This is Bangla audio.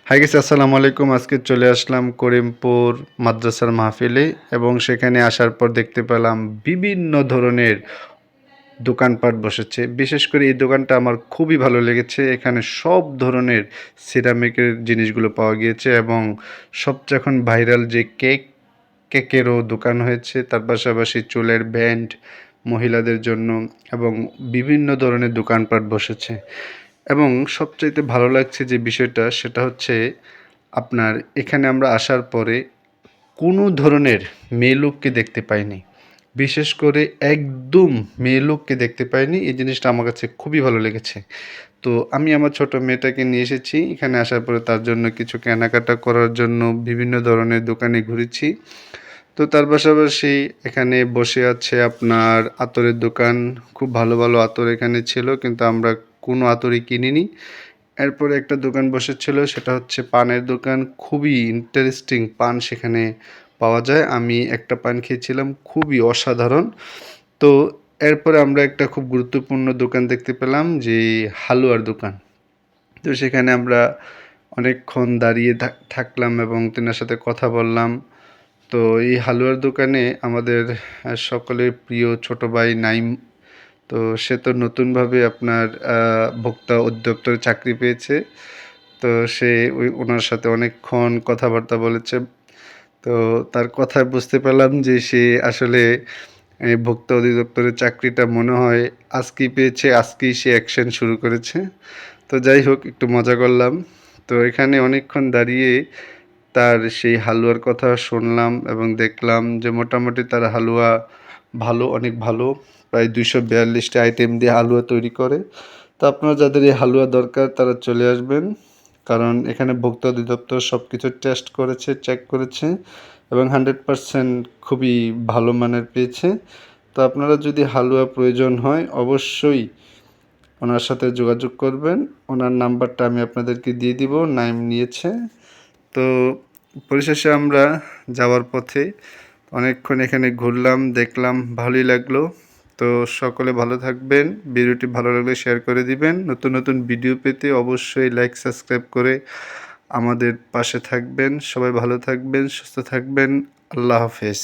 হাই গাইস, আসসালামু আলাইকুম। আজকে চলে আসলাম করিমপুর মাদ্রাসার মাহফিলে এবং সেখানে আসার পর দেখতে পেলাম বিভিন্ন ধরনের দোকানপাট বসেছে। বিশেষ করে এই দোকানটা আমার খুবই ভালো লেগেছে। এখানে সব ধরনের সিরামিকের জিনিসগুলো পাওয়া গিয়েছে এবং সবচেয়ে এখন ভাইরাল যে কেকেরও দোকান হয়েছে, তার পাশাপাশি চুলের ব্যান্ড মহিলাদের জন্য এবং বিভিন্ন ধরনের দোকানপাট বসেছে। এবং সবচাইতে ভালো লাগছে যে বিষয়টা সেটা হচ্ছে আপনার এখানে আমরা আসার পরে কোনো ধরনের মেয়ে লোককে দেখতে পাইনি। বিশেষ করে একদম মেয়ে লোককে দেখতে পাইনি। এই জিনিসটা আমার কাছে খুবই ভালো লেগেছে। তো আমি আমার ছোট মেয়েটাকে নিয়ে এসেছি। এখানে আসার পরে তার জন্য কিছু কেনাকাটা করার জন্য বিভিন্ন ধরনের দোকানে ঘুরেছি। তো তার পাশাপাশি এখানে বসে আছে আপনার আতরের দোকান। খুব ভালো ভালো আতর এখানে ছিল, কিন্তু আমরা কোনো আতরই কিনিনি। এরপরে একটা দোকান বসেছিল, সেটা হচ্ছে পানের দোকান। খুবই ইন্টারেস্টিং পান সেখানে পাওয়া যায়। আমি একটা পান খেয়েছিলাম, খুবই অসাধারণ। তো এরপরে আমরা একটা খুব গুরুত্বপূর্ণ দোকান দেখতে পেলাম, যে হালুয়ার দোকান। তো সেখানে আমরা অনেকক্ষণ দাঁড়িয়ে থাকলাম এবং তেনার সাথে কথা বললাম। তো এই হালুয়ার দোকানে আমাদের সকলের প্রিয় ছোট ভাই নাইম। তো সে তো নতুনভাবে আপনার ভোক্তা অধিদপ্তরে চাকরি পেয়েছে। তো সে ওনার সাথে অনেকক্ষণ কথাবার্তা বলেছে। তো তার কথায় বুঝতে পারলাম যে সে আসলে এই ভোক্তা অধিদপ্তরের চাকরিটা মনে হয় আজকেই পেয়েছে, আজকেই সে অ্যাকশন শুরু করেছে। তো যাই হোক, একটু মজা করলাম। তো এখানে অনেকক্ষণ দাঁড়িয়ে তার সেই হালুয়ার কথা শুনলাম এবং দেখলাম যে মোটামুটি তার হালুয়া ভালো, অনেক ভালো। প্রায় 242টা আইটেম দিয়ে হালুয়া তৈরি করে। তো আপনারা যাদের এই হালুয়া দরকার তারা চলে আসবেন, কারণ এখানে ভোক্তা অধিদপ্তর সব কিছু টেস্ট করেছে, চেক করেছে এবং 100% খুবই ভালো মানের পেয়েছে। তো আপনারা যদি হালুয়া প্রয়োজন হয় অবশ্যই ওনার সাথে যোগাযোগ করবেন। ওনার নাম্বারটা আমি আপনাদেরকে দিয়ে দিব, নাইম নিয়েছে। তো পরিশেষে আমরা যাওয়ার পথে অনেকক্ষণ এখানে ঘুরলাম, দেখলাম, ভালোই লাগলো। তো সকলে ভালো থাকবেন। ভিডিওটি ভালো লাগলে শেয়ার করে দিবেন। নতুন নতুন ভিডিও পেতে অবশ্যই লাইক সাবস্ক্রাইব করে আমাদের পাশে থাকবেন। সবাই ভালো থাকবেন, সুস্থ থাকবেন। আল্লাহ হাফেজ।